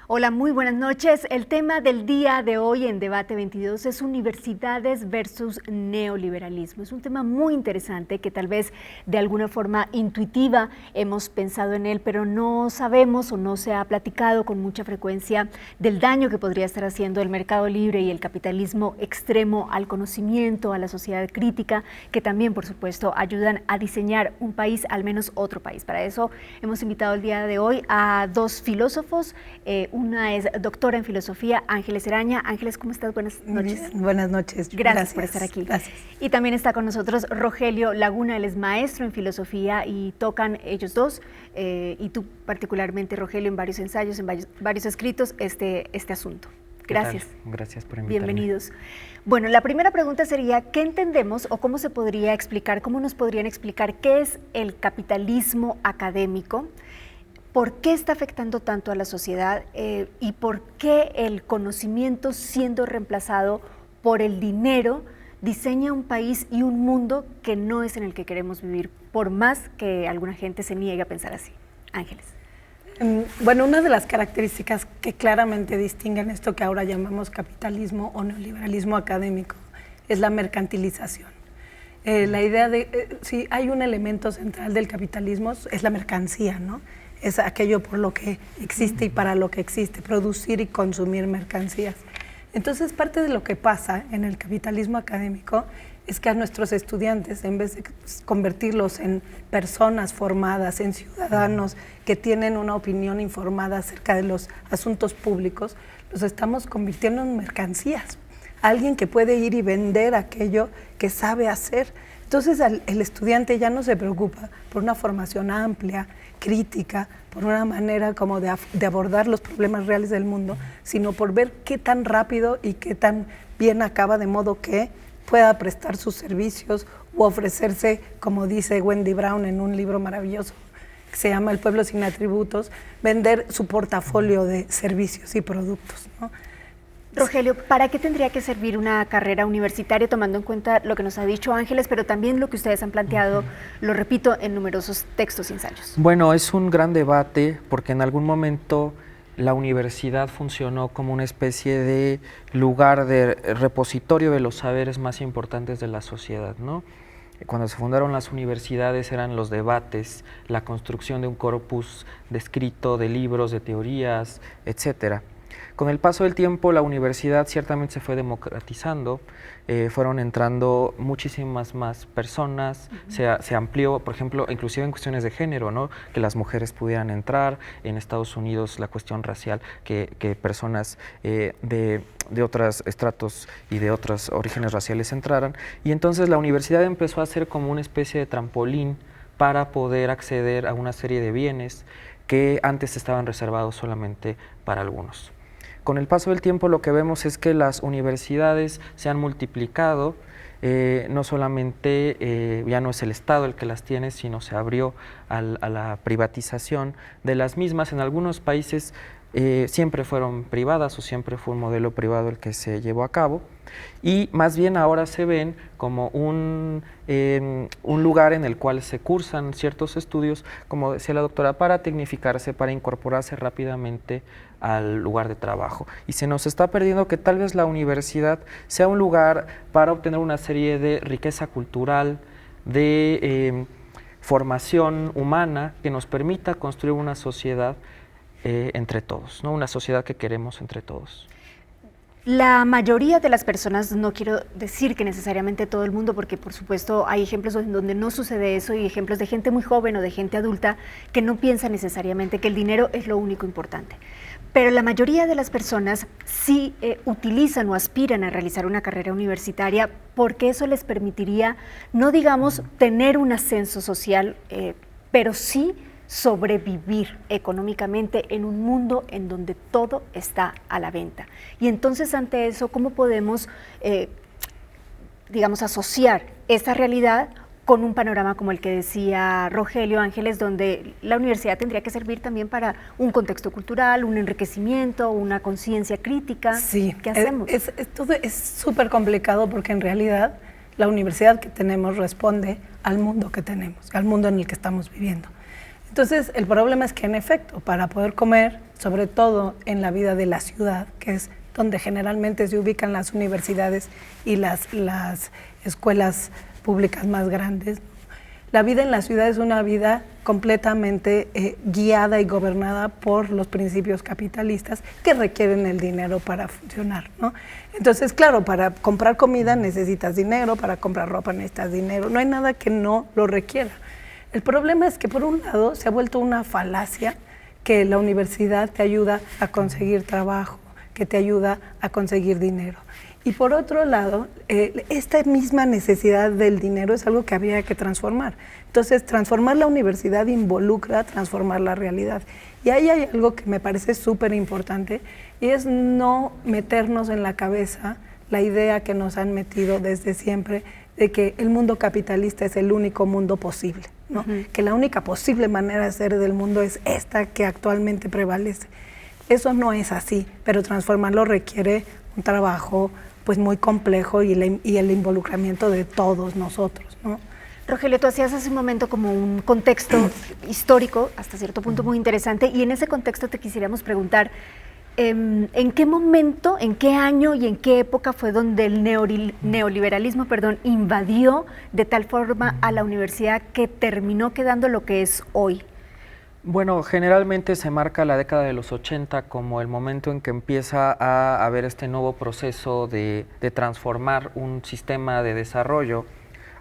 Hola, muy buenas noches. El tema del día de hoy en Debate 22 es universidades versus neoliberalismo. Es un tema muy interesante que tal vez de alguna forma intuitiva hemos pensado en él, pero no sabemos o no se ha platicado con mucha frecuencia del daño que podría estar haciendo el mercado libre y el capitalismo extremo al conocimiento, a la sociedad crítica, que también, por supuesto, ayudan a diseñar un país, al menos otro país. Para eso hemos invitado el día de hoy a dos filósofos. Una es doctora en filosofía, Ángeles Eraña. Ángeles, ¿cómo estás? Buenas noches. Bien, buenas noches. Gracias por estar aquí. Gracias. Y también está con nosotros Rogelio Laguna, él es maestro en filosofía y tocan ellos dos, y tú particularmente, Rogelio, en varios ensayos, en varios escritos, este asunto. Gracias. Gracias por invitarme. Bienvenidos. Bueno, la primera pregunta sería, ¿qué entendemos o cómo se podría explicar, cómo nos podrían explicar qué es el capitalismo académico? ¿Por qué está afectando tanto a la sociedad y por qué el conocimiento, siendo reemplazado por el dinero, diseña un país y un mundo que no es en el que queremos vivir, por más que alguna gente se niegue a pensar así? Ángeles. Bueno, una de las características que claramente distinguen esto que ahora llamamos capitalismo o neoliberalismo académico es la mercantilización. La idea de, si hay un elemento central del capitalismo, es la mercancía, ¿no? Es aquello por lo que existe y para lo que existe, producir y consumir mercancías. Entonces, parte de lo que pasa en el capitalismo académico es que a nuestros estudiantes, en vez de convertirlos en personas formadas, en ciudadanos que tienen una opinión informada acerca de los asuntos públicos, los estamos convirtiendo en mercancías. Alguien que puede ir y vender aquello que sabe hacer. Entonces, el estudiante ya no se preocupa por una formación amplia, crítica, por una manera como de abordar los problemas reales del mundo, sino por ver qué tan rápido y qué tan bien acaba, de modo que pueda prestar sus servicios u ofrecerse, como dice Wendy Brown en un libro maravilloso que se llama El pueblo sin atributos, vender su portafolio de servicios y productos, ¿no? Rogelio, ¿para qué tendría que servir una carrera universitaria, tomando en cuenta lo que nos ha dicho Ángeles, pero también lo que ustedes han planteado, lo repito, en numerosos textos y ensayos? Bueno, es un gran debate porque en algún momento la universidad funcionó como una especie de lugar de repositorio de los saberes más importantes de la sociedad, ¿no? Cuando se fundaron las universidades eran los debates, la construcción de un corpus de escrito, de libros, de teorías, etcétera. Con el paso del tiempo, la universidad ciertamente se fue democratizando, fueron entrando muchísimas más personas, se amplió, por ejemplo, inclusive en cuestiones de género, ¿no? Que las mujeres pudieran entrar, en Estados Unidos la cuestión racial, que personas de otros estratos y de otros orígenes raciales entraran, y entonces la universidad empezó a ser como una especie de trampolín para poder acceder a una serie de bienes que antes estaban reservados solamente para algunos. Con el paso del tiempo lo que vemos es que las universidades se han multiplicado, no solamente ya no es el Estado el que las tiene, sino se abrió a la privatización de las mismas. En algunos países siempre fueron privadas o siempre fue un modelo privado el que se llevó a cabo, y más bien ahora se ven como un lugar en el cual se cursan ciertos estudios, como decía la doctora, para tecnificarse, para incorporarse rápidamente al lugar de trabajo. Y se nos está perdiendo que tal vez la universidad sea un lugar para obtener una serie de riqueza cultural, de formación humana que nos permita construir una sociedad entre todos, ¿no? Una sociedad que queremos entre todos. La mayoría de las personas, no quiero decir que necesariamente todo el mundo, porque por supuesto hay ejemplos en donde no sucede eso y ejemplos de gente muy joven o de gente adulta que no piensa necesariamente que el dinero es lo único importante. Pero la mayoría de las personas sí utilizan o aspiran a realizar una carrera universitaria porque eso les permitiría, no digamos tener un ascenso social, pero sí sobrevivir económicamente en un mundo en donde todo está a la venta. Y entonces ante eso, ¿cómo podemos, digamos, asociar esa realidad con un panorama como el que decía Rogelio Ángeles, donde la universidad tendría que servir también para un contexto cultural, un enriquecimiento, una conciencia crítica? Sí, ¿qué hacemos? Todo es súper complicado porque en realidad la universidad que tenemos responde al mundo que tenemos, al mundo en el que estamos viviendo. Entonces, el problema es que, en efecto, para poder comer, sobre todo en la vida de la ciudad, que es donde generalmente se ubican las universidades y las escuelas públicas más grandes, la vida en la ciudad es una vida completamente guiada y gobernada por los principios capitalistas que requieren el dinero para funcionar, ¿no? Entonces, claro, para comprar comida necesitas dinero, para comprar ropa necesitas dinero, no hay nada que no lo requiera. El problema es que, por un lado, se ha vuelto una falacia que la universidad te ayuda a conseguir trabajo, que te ayuda a conseguir dinero. Y por otro lado, esta misma necesidad del dinero es algo que había que transformar. Entonces, transformar la universidad involucra transformar la realidad. Y ahí hay algo que me parece súper importante, y es no meternos en la cabeza la idea que nos han metido desde siempre de que el mundo capitalista es el único mundo posible, ¿no? Que la única posible manera de ser del mundo es esta que actualmente prevalece. Eso no es así, pero transformarlo requiere un trabajo pues muy complejo y el involucramiento de todos nosotros, ¿no? Rogelio, tú hacías hace un momento como un contexto histórico, hasta cierto punto muy interesante, y en ese contexto te quisiéramos preguntar, ¿en qué momento, en qué año y en qué época fue donde el neoliberalismo, invadió de tal forma a la universidad que terminó quedando lo que es hoy? Bueno, generalmente se marca la década de los 80 como el momento en que empieza a haber este nuevo proceso de transformar un sistema de desarrollo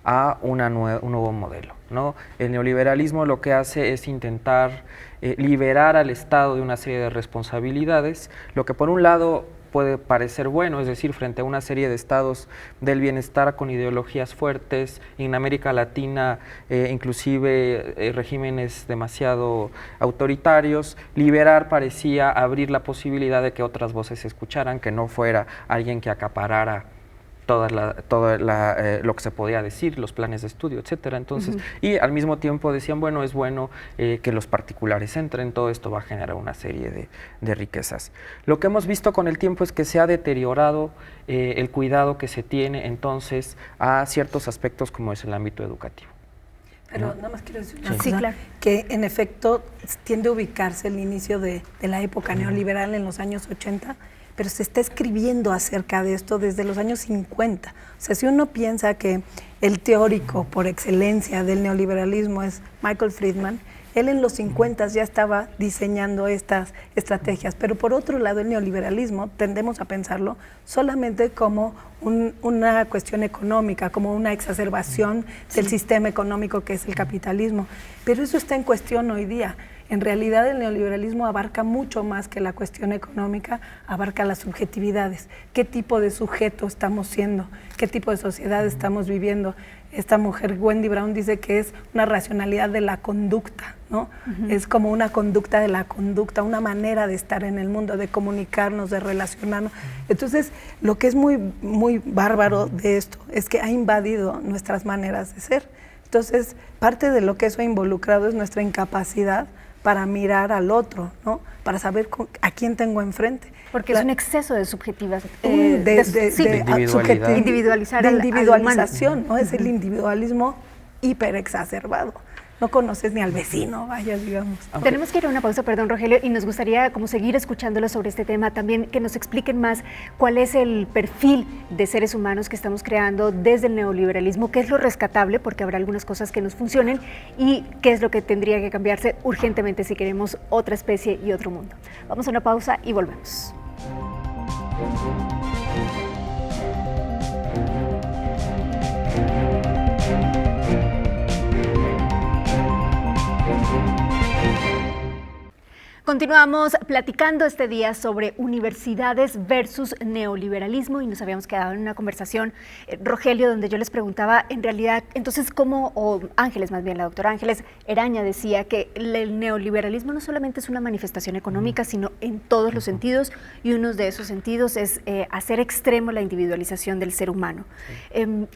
a un nuevo modelo, ¿no? El neoliberalismo lo que hace es intentar liberar al Estado de una serie de responsabilidades, lo que por un lado puede parecer bueno, es decir, frente a una serie de estados del bienestar con ideologías fuertes, en América Latina inclusive regímenes demasiado autoritarios, liberar parecía abrir la posibilidad de que otras voces se escucharan, que no fuera alguien que acaparara lo que se podía decir, los planes de estudio, etcétera. Entonces, y al mismo tiempo decían, bueno, es bueno que los particulares entren, todo esto va a generar una serie de riquezas. Lo que hemos visto con el tiempo es que se ha deteriorado el cuidado que se tiene entonces a ciertos aspectos como es el ámbito educativo. Pero nada más quiero decir una cosa, sí, claro, que en efecto tiende a ubicarse el inicio de la época neoliberal en los años 80, pero se está escribiendo acerca de esto desde los años 50. O sea, si uno piensa que el teórico por excelencia del neoliberalismo es Michael Friedman, él en los 50 ya estaba diseñando estas estrategias, pero por otro lado el neoliberalismo tendemos a pensarlo solamente como una cuestión económica, como una exacerbación del sistema económico que es el capitalismo, pero eso está en cuestión hoy día. En realidad el neoliberalismo abarca mucho más que la cuestión económica, abarca las subjetividades. ¿Qué tipo de sujeto estamos siendo? ¿Qué tipo de sociedad estamos viviendo? Esta mujer, Wendy Brown, dice que es una racionalidad de la conducta, ¿no? Es como una conducta de la conducta, una manera de estar en el mundo, de comunicarnos, de relacionarnos. Entonces, lo que es muy, muy bárbaro de esto es que ha invadido nuestras maneras de ser. Entonces, parte de lo que eso ha involucrado es nuestra incapacidad para mirar al otro, ¿no? Para saber a quién tengo enfrente. Porque es un exceso de subjetivas, de individualización, ¿no? Es el individualismo hiperexacerbado. No conoces ni al vecino, vaya, digamos. Okay. Tenemos que ir a una pausa, perdón, Rogelio, y nos gustaría como seguir escuchándolo sobre este tema, también que nos expliquen más cuál es el perfil de seres humanos que estamos creando desde el neoliberalismo, qué es lo rescatable, porque habrá algunas cosas que nos funcionen, y qué es lo que tendría que cambiarse urgentemente si queremos otra especie y otro mundo. Vamos a una pausa y volvemos. Continuamos platicando este día sobre universidades versus neoliberalismo y nos habíamos quedado en una conversación, Rogelio, donde yo les preguntaba en realidad, entonces cómo, o Ángeles más bien, la doctora Ángeles Eraña decía que el neoliberalismo no solamente es una manifestación económica, sino en todos los sentidos, y uno de esos sentidos es hacer extremo la individualización del ser humano.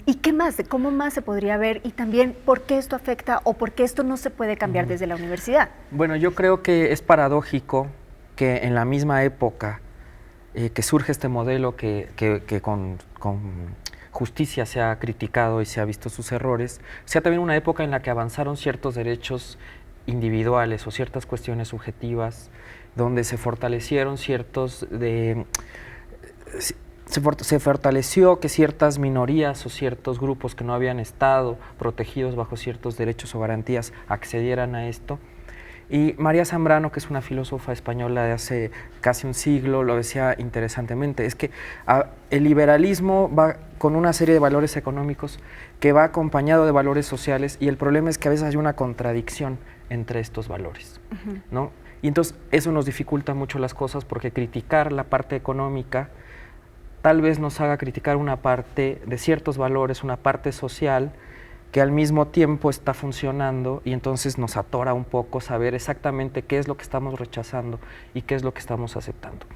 ¿Y qué más? ¿Cómo más se podría ver? Y también, ¿por qué esto afecta o por qué esto no se puede cambiar desde la universidad? Bueno, yo creo que es paradójico que en la misma época que surge este modelo que con justicia se ha criticado y se ha visto sus errores, sea también una época en la que avanzaron ciertos derechos individuales o ciertas cuestiones subjetivas, donde se fortalecieron se fortaleció que ciertas minorías o ciertos grupos que no habían estado protegidos bajo ciertos derechos o garantías accedieran a esto. Y María Zambrano, que es una filósofa española de hace casi un siglo, lo decía interesantemente, es que el liberalismo va con una serie de valores económicos que va acompañado de valores sociales, y el problema es que a veces hay una contradicción entre estos valores, ¿no? Y entonces eso nos dificulta mucho las cosas, porque criticar la parte económica tal vez nos haga criticar una parte de ciertos valores, una parte social, que al mismo tiempo está funcionando, y entonces nos atora un poco saber exactamente qué es lo que estamos rechazando y qué es lo que estamos aceptando.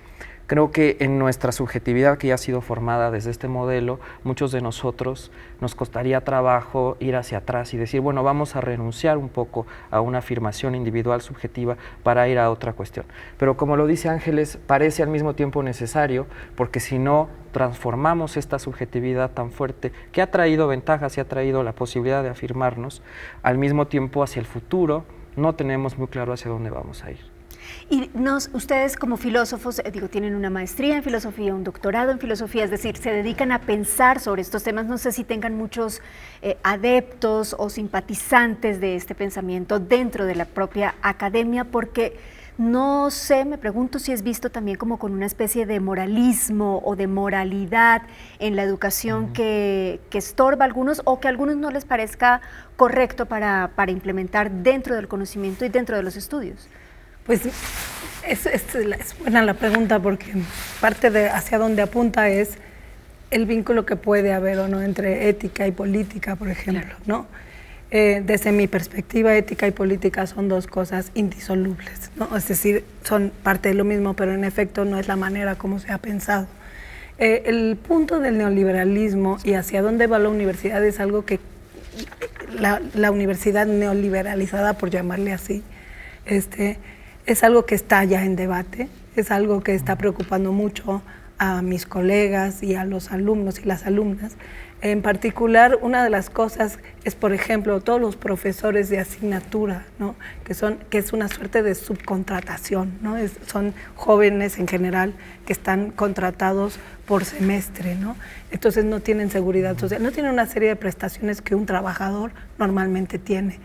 Creo que en nuestra subjetividad, que ya ha sido formada desde este modelo, muchos de nosotros nos costaría trabajo ir hacia atrás y decir, bueno, vamos a renunciar un poco a una afirmación individual subjetiva para ir a otra cuestión. Pero como lo dice Ángeles, parece al mismo tiempo necesario, porque si no transformamos esta subjetividad tan fuerte, que ha traído ventajas y ha traído la posibilidad de afirmarnos, al mismo tiempo hacia el futuro no tenemos muy claro hacia dónde vamos a ir. Y ustedes como filósofos, tienen una maestría en filosofía, un doctorado en filosofía, es decir, se dedican a pensar sobre estos temas. No sé si tengan muchos adeptos o simpatizantes de este pensamiento dentro de la propia academia, porque no sé, me pregunto si es visto también como con una especie de moralismo o de moralidad en la educación que estorba a algunos, o que a algunos no les parezca correcto para implementar dentro del conocimiento y dentro de los estudios. Pues es buena la pregunta, porque parte de hacia dónde apunta es el vínculo que puede haber o no entre ética y política, por ejemplo, claro, ¿no? Desde mi perspectiva, ética y política son dos cosas indisolubles, ¿no? Es decir, son parte de lo mismo, pero en efecto no es la manera como se ha pensado. El punto del neoliberalismo y hacia dónde va la universidad es algo que la universidad neoliberalizada, por llamarle así, es algo que está ya en debate, es algo que está preocupando mucho a mis colegas y a los alumnos y las alumnas. En particular, una de las cosas es, por ejemplo, todos los profesores de asignatura, ¿no? que es una suerte de subcontratación, ¿no? Son jóvenes en general que están contratados por semestre, ¿no? Entonces no tienen seguridad social, no tienen una serie de prestaciones que un trabajador normalmente tiene.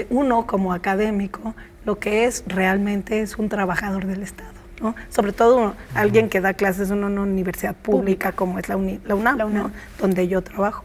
Uno, como académico, lo que es realmente es un trabajador del Estado, ¿no? Sobre todo alguien que da clases en una universidad pública como es la UNAM, ¿no? Donde yo trabajo.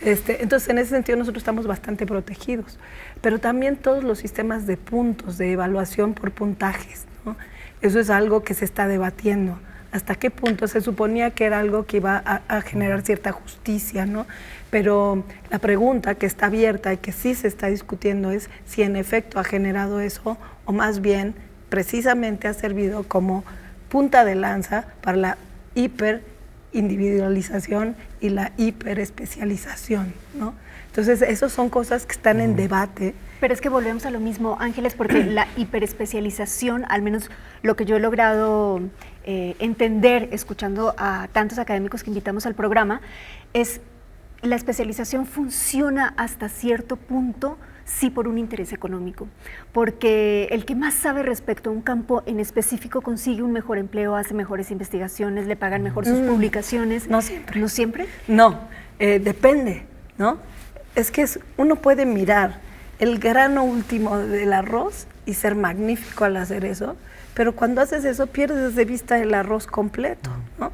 Entonces, en ese sentido, nosotros estamos bastante protegidos. Pero también todos los sistemas de puntos, de evaluación por puntajes, ¿no? Eso es algo que se está debatiendo. ¿Hasta qué punto? Se suponía que era algo que iba a generar cierta justicia, ¿no? Pero la pregunta que está abierta y que sí se está discutiendo es si en efecto ha generado eso, o más bien precisamente ha servido como punta de lanza para la hiperindividualización y la hiperespecialización, ¿no? Entonces, esas son cosas que están en debate. Pero es que volvemos a lo mismo, Ángeles, porque la hiperespecialización, al menos lo que yo he logrado entender escuchando a tantos académicos que invitamos al programa, es la especialización funciona hasta cierto punto, sí, por un interés económico, porque el que más sabe respecto a un campo en específico consigue un mejor empleo, hace mejores investigaciones, le pagan mejor sus publicaciones. No siempre. ¿No siempre? No, depende, ¿no? Es que uno puede mirar el grano último del arroz y ser magnífico al hacer eso, pero cuando haces eso pierdes de vista el arroz completo, ¿no?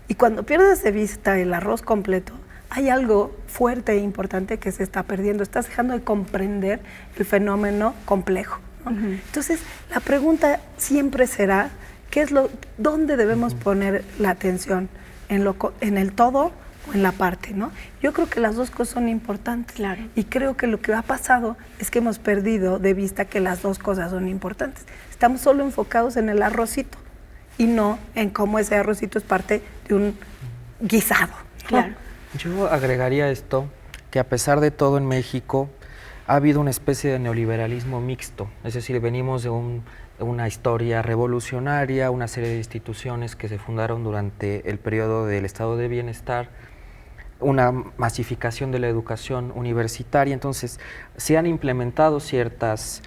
Y cuando pierdes de vista el arroz completo, hay algo fuerte e importante que se está perdiendo. Estás dejando de comprender el fenómeno complejo, ¿no? Entonces, la pregunta siempre será, ¿dónde debemos poner la atención? ¿En el todo o en la parte, ¿no? Yo creo que las dos cosas son importantes. Claro. Y creo que lo que ha pasado es que hemos perdido de vista que las dos cosas son importantes. Estamos solo enfocados en el arrocito y no en cómo ese arrocito es parte de un guisado, ¿no? Claro. Yo agregaría esto, que a pesar de todo en México ha habido una especie de neoliberalismo mixto, es decir, venimos de una historia revolucionaria, una serie de instituciones que se fundaron durante el periodo del estado de bienestar, una masificación de la educación universitaria. Entonces, se han implementado ciertas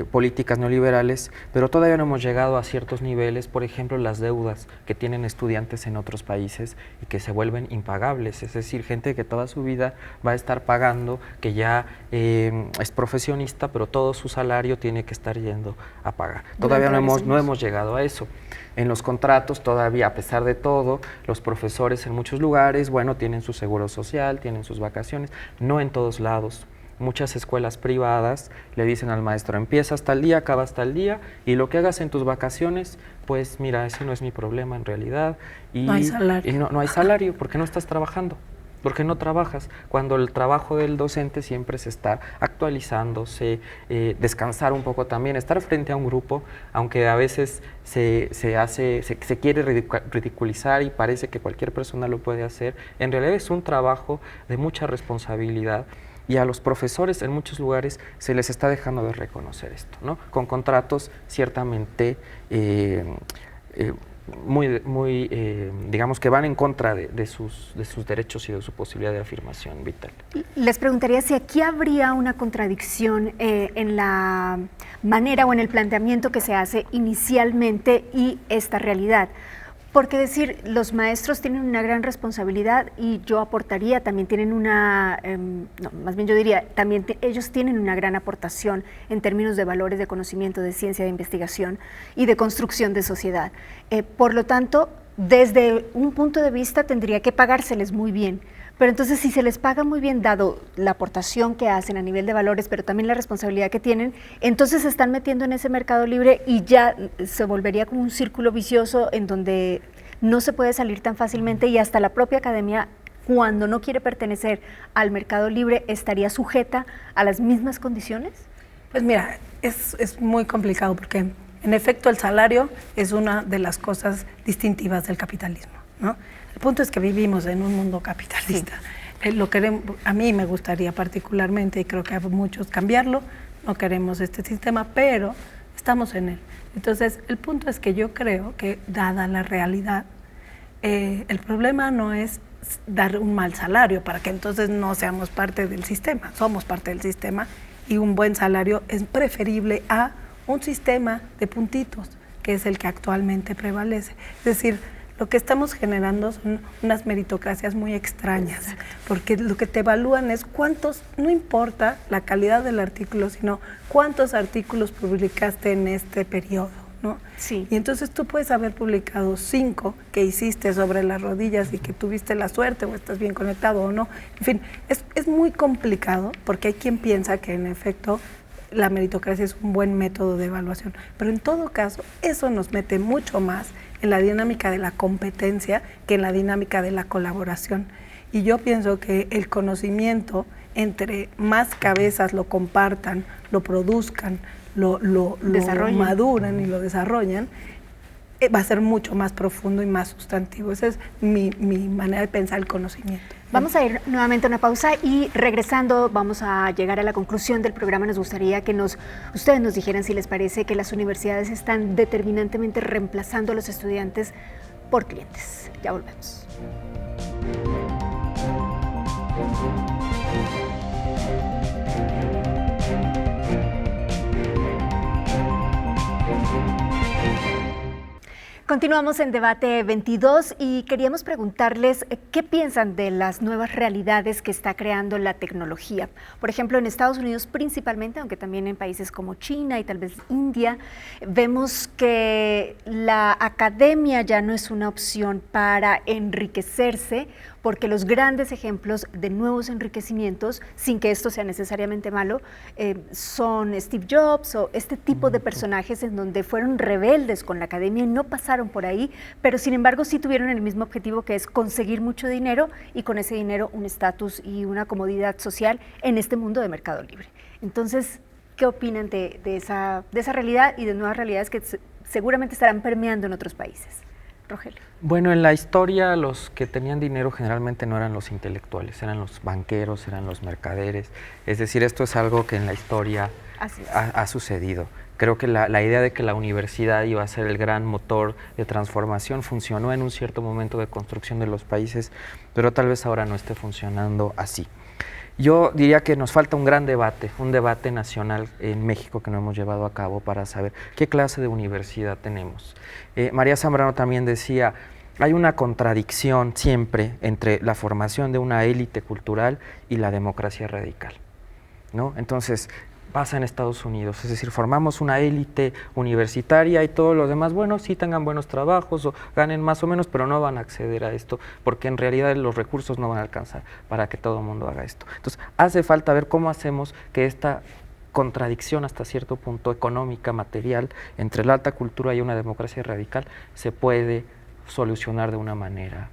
políticas neoliberales, pero todavía no hemos llegado a ciertos niveles, por ejemplo, las deudas que tienen estudiantes en otros países y que se vuelven impagables, es decir, gente que toda su vida va a estar pagando, que ya es profesionista, pero todo su salario tiene que estar yendo a pagar. Todavía no hemos llegado a eso. En los contratos todavía, a pesar de todo, los profesores en muchos lugares, bueno, tienen su seguro social, tienen sus vacaciones, no en todos lados. Muchas escuelas privadas le dicen al maestro, empieza hasta el día, acaba hasta el día, y lo que hagas en tus vacaciones, pues mira, ese no es mi problema en realidad. Y no hay salario. Y no hay salario porque no estás trabajando. ¿Por qué no trabajas? Cuando el trabajo del docente siempre es estar actualizándose, descansar un poco también, estar frente a un grupo, aunque a veces se quiere ridiculizar y parece que cualquier persona lo puede hacer, en realidad es un trabajo de mucha responsabilidad. Y a los profesores en muchos lugares se les está dejando de reconocer esto, ¿no? Con contratos ciertamente digamos que van en contra de sus derechos y de su posibilidad de afirmación vital. Les preguntaría si aquí habría una contradicción en la manera o en el planteamiento que se hace inicialmente y esta realidad. Porque decir, los maestros tienen una gran responsabilidad y yo aportaría, también tienen más bien yo diría, también ellos tienen una gran aportación en términos de valores, de conocimiento, de ciencia, de investigación y de construcción de sociedad. Por lo tanto, desde un punto de vista tendría que pagárseles muy bien. Pero entonces si se les paga muy bien, dado la aportación que hacen a nivel de valores, pero también la responsabilidad que tienen, entonces se están metiendo en ese mercado libre y ya se volvería como un círculo vicioso en donde no se puede salir tan fácilmente y hasta la propia academia, cuando no quiere pertenecer al mercado libre, estaría sujeta a las mismas condiciones. Pues mira, es muy complicado porque en efecto el salario es una de las cosas distintivas del capitalismo, ¿no? El punto es que vivimos en un mundo capitalista. Sí. A mí me gustaría particularmente, y creo que a muchos, cambiarlo. No queremos este sistema, pero estamos en él. Entonces, el punto es que yo creo que, dada la realidad, el problema no es dar un mal salario para que entonces no seamos parte del sistema. Somos parte del sistema y un buen salario es preferible a un sistema de puntitos, que es el que actualmente prevalece. Es decir, lo que estamos generando son unas meritocracias muy extrañas. Exacto. Porque lo que te evalúan es cuántos, no importa la calidad del artículo, sino cuántos artículos publicaste en este periodo, ¿no? Sí. Y entonces tú puedes haber publicado 5 que hiciste sobre las rodillas y que tuviste la suerte o estás bien conectado o no. En fin, es muy complicado porque hay quien piensa que en efecto la meritocracia es un buen método de evaluación, pero en todo caso eso nos mete mucho más en la dinámica de la competencia que en la dinámica de la colaboración. Y yo pienso que el conocimiento, entre más cabezas lo compartan, lo produzcan, lo maduran y lo desarrollan, va a ser mucho más profundo y más sustantivo. Esa es mi manera de pensar el conocimiento. Vamos a ir nuevamente a una pausa y regresando vamos a llegar a la conclusión del programa. Nos gustaría que ustedes nos dijeran si les parece que las universidades están determinantemente reemplazando a los estudiantes por clientes. Ya volvemos. Continuamos en Debate 22 y queríamos preguntarles qué piensan de las nuevas realidades que está creando la tecnología. Por ejemplo, en Estados Unidos principalmente, aunque también en países como China y tal vez India, vemos que la academia ya no es una opción para enriquecerse, porque los grandes ejemplos de nuevos enriquecimientos, sin que esto sea necesariamente malo, son Steve Jobs o este tipo de personajes en donde fueron rebeldes con la academia y no pasaron por ahí, pero sin embargo sí tuvieron el mismo objetivo, que es conseguir mucho dinero y con ese dinero un estatus y una comodidad social en este mundo de mercado libre. Entonces, ¿qué opinan de esa realidad y de nuevas realidades que seguramente estarán permeando en otros países? Rogelio. Bueno, en la historia los que tenían dinero generalmente no eran los intelectuales, eran los banqueros, eran los mercaderes. Es decir, esto es algo que en la historia ha sucedido. Creo que la idea de que la universidad iba a ser el gran motor de transformación funcionó en un cierto momento de construcción de los países, pero tal vez ahora no esté funcionando así. Yo diría que nos falta un gran debate, un debate nacional en México que no hemos llevado a cabo para saber qué clase de universidad tenemos. María Zambrano también decía, hay una contradicción siempre entre la formación de una élite cultural y la democracia radical, ¿no? Entonces, pasa en Estados Unidos, es decir, formamos una élite universitaria y todos los demás, bueno, sí tengan buenos trabajos o ganen más o menos, pero no van a acceder a esto, porque en realidad los recursos no van a alcanzar para que todo el mundo haga esto. Entonces, hace falta ver cómo hacemos que esta contradicción hasta cierto punto económica, material, entre la alta cultura y una democracia radical, se puede solucionar de una manera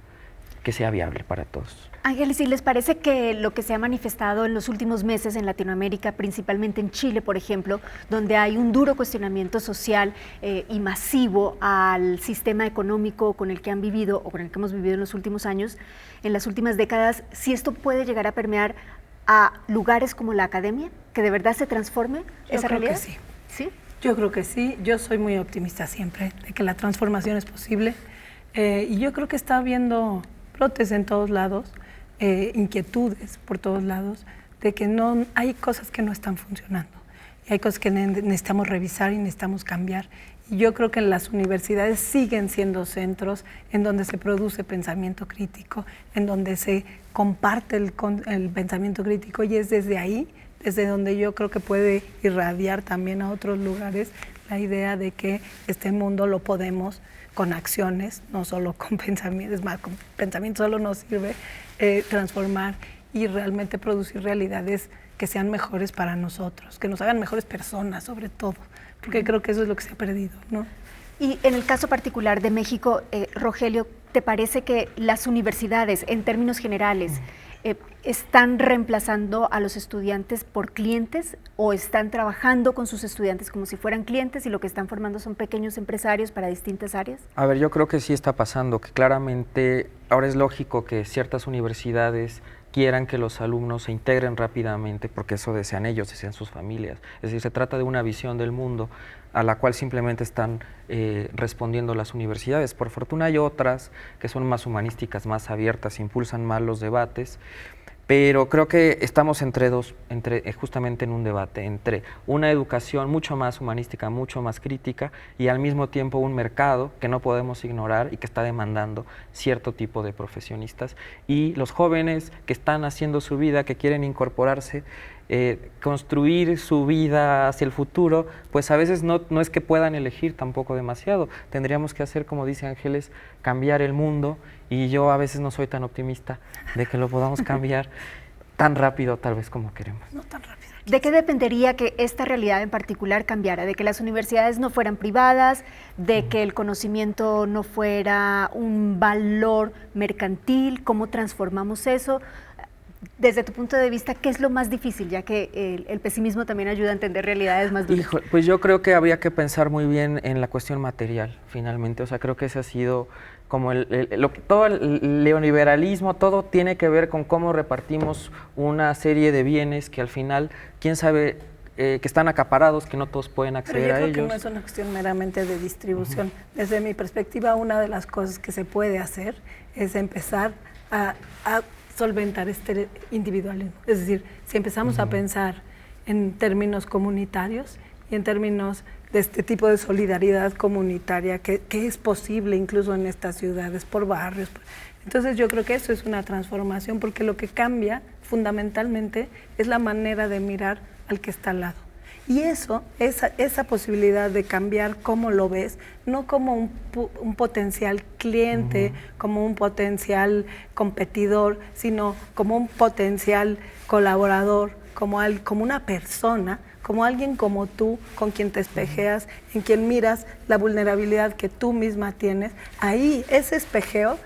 que sea viable para todos. Ángeles, ¿y les parece que lo que se ha manifestado en los últimos meses en Latinoamérica, principalmente en Chile, por ejemplo, donde hay un duro cuestionamiento social y masivo al sistema económico con el que han vivido o con el que hemos vivido en los últimos años, en las últimas décadas, si esto puede llegar a permear a lugares como la academia, que de verdad se transforme esa realidad? Yo creo que sí. ¿Sí? Yo creo que sí. Yo soy muy optimista siempre de que la transformación es posible y yo creo que está habiendo brotes en todos lados, inquietudes por todos lados, de que no hay cosas que no están funcionando y hay cosas que necesitamos revisar y necesitamos cambiar. Y yo creo que las universidades siguen siendo centros en donde se produce pensamiento crítico, en donde se comparte el pensamiento crítico y es desde ahí, desde donde yo creo que puede irradiar también a otros lugares la idea de que este mundo lo podemos con acciones, no solo con pensamientos, es más, con pensamiento solo nos sirve, transformar y realmente producir realidades que sean mejores para nosotros, que nos hagan mejores personas sobre todo, porque creo que eso es lo que se ha perdido, ¿no? Y en el caso particular de México, Rogelio, ¿te parece que las universidades, en términos generales, están reemplazando a los estudiantes por clientes o están trabajando con sus estudiantes como si fueran clientes y lo que están formando son pequeños empresarios para distintas áreas? A ver, yo creo que sí está pasando, que claramente ahora es lógico que ciertas universidades quieran que los alumnos se integren rápidamente porque eso desean ellos, desean sus familias. Es decir, se trata de una visión del mundo a la cual simplemente están respondiendo las universidades. Por fortuna hay otras que son más humanísticas, más abiertas, impulsan más los debates, pero creo que estamos justamente en un debate entre una educación mucho más humanística, mucho más crítica y al mismo tiempo un mercado que no podemos ignorar y que está demandando cierto tipo de profesionistas y los jóvenes que están haciendo su vida, que quieren incorporarse, construir su vida hacia el futuro, pues a veces no es que puedan elegir tampoco demasiado. Tendríamos que hacer, como dice Ángeles, cambiar el mundo y yo a veces no soy tan optimista de que lo podamos cambiar tan rápido tal vez como queremos. No tan rápido. ¿De qué dependería que esta realidad en particular cambiara? ¿De que las universidades no fueran privadas? ¿De que el conocimiento no fuera un valor mercantil? ¿Cómo transformamos eso? Desde tu punto de vista, ¿qué es lo más difícil? Ya que el pesimismo también ayuda a entender realidades más duras. Hijo, pues yo creo que habría que pensar muy bien en la cuestión material, finalmente. O sea, creo que ese ha sido como todo el neoliberalismo, todo tiene que ver con cómo repartimos una serie de bienes que al final, quién sabe, que están acaparados, que no todos pueden acceder a ellos. Pero yo creo que no es una cuestión meramente de distribución. Desde mi perspectiva, una de las cosas que se puede hacer es empezar a solventar este individualismo. Es decir, si empezamos a pensar en términos comunitarios y en términos de este tipo de solidaridad comunitaria que es posible incluso en estas ciudades, por barrios. Entonces yo creo que eso es una transformación porque lo que cambia fundamentalmente es la manera de mirar al que está al lado. Y esa posibilidad de cambiar cómo lo ves, no como un potencial cliente, como un potencial competidor, sino como un potencial colaborador, como una persona, como alguien como tú, con quien te espejeas, en quien miras la vulnerabilidad que tú misma tienes. Ahí ese espejeo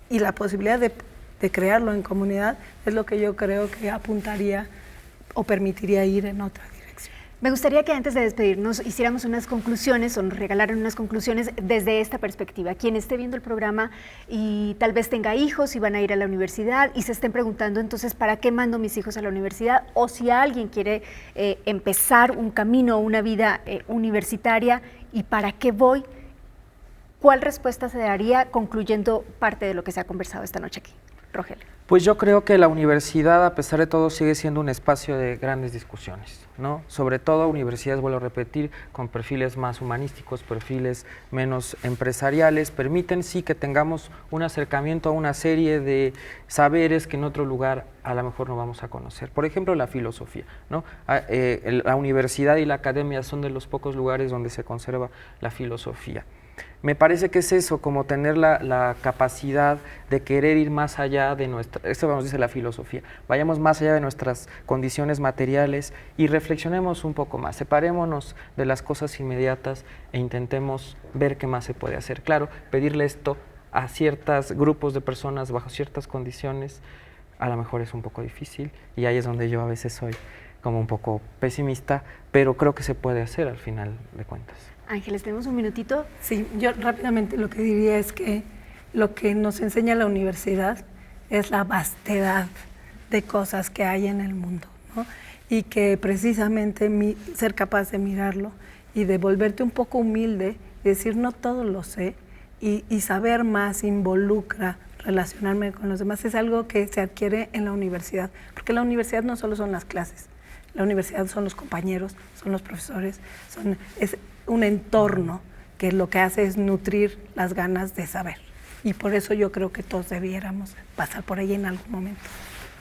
y la posibilidad de crearlo en comunidad es lo que yo creo que apuntaría o permitiría ir en otra dirección. Me gustaría que antes de despedirnos hiciéramos unas conclusiones o nos regalaran unas conclusiones desde esta perspectiva. Quien esté viendo el programa y tal vez tenga hijos y van a ir a la universidad y se estén preguntando entonces ¿para qué mando mis hijos a la universidad? O si alguien quiere empezar un camino, una vida universitaria y ¿para qué voy? ¿Cuál respuesta se daría concluyendo parte de lo que se ha conversado esta noche aquí? Rogelio. Pues yo creo que la universidad, a pesar de todo, sigue siendo un espacio de grandes discusiones, ¿no? Sobre todo universidades, vuelvo a repetir, con perfiles más humanísticos, perfiles menos empresariales, permiten sí que tengamos un acercamiento a una serie de saberes que en otro lugar a lo mejor no vamos a conocer. Por ejemplo, la filosofía, ¿no? La universidad y la academia son de los pocos lugares donde se conserva la filosofía. Me parece que es eso, como tener la capacidad de querer ir más allá de esto nos dice la filosofía, vayamos más allá de nuestras condiciones materiales y reflexionemos un poco más, separémonos de las cosas inmediatas e intentemos ver qué más se puede hacer. Claro, pedirle esto a ciertos grupos de personas bajo ciertas condiciones a lo mejor es un poco difícil y ahí es donde yo a veces soy como un poco pesimista, pero creo que se puede hacer al final de cuentas. Ángeles, ¿tenemos un minutito? Sí, yo rápidamente lo que diría es que lo que nos enseña la universidad es la vastedad de cosas que hay en el mundo, ¿no? Y que precisamente ser capaz de mirarlo y de volverte un poco humilde y decir no todo lo sé y saber más involucra relacionarme con los demás es algo que se adquiere en la universidad, porque la universidad no solo son las clases, la universidad son los compañeros, son los profesores, es un entorno que lo que hace es nutrir las ganas de saber. Y por eso yo creo que todos debiéramos pasar por ahí en algún momento.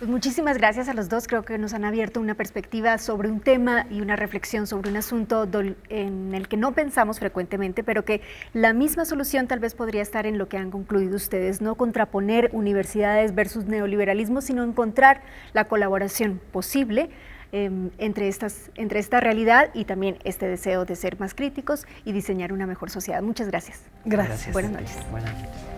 Pues muchísimas gracias a los dos, creo que nos han abierto una perspectiva sobre un tema y una reflexión sobre un asunto en el que no pensamos frecuentemente, pero que la misma solución tal vez podría estar en lo que han concluido ustedes, no contraponer universidades versus neoliberalismo, sino encontrar la colaboración posible entre esta realidad y también este deseo de ser más críticos y diseñar una mejor sociedad. Muchas gracias. Gracias. Buenas noches. Buenas noches.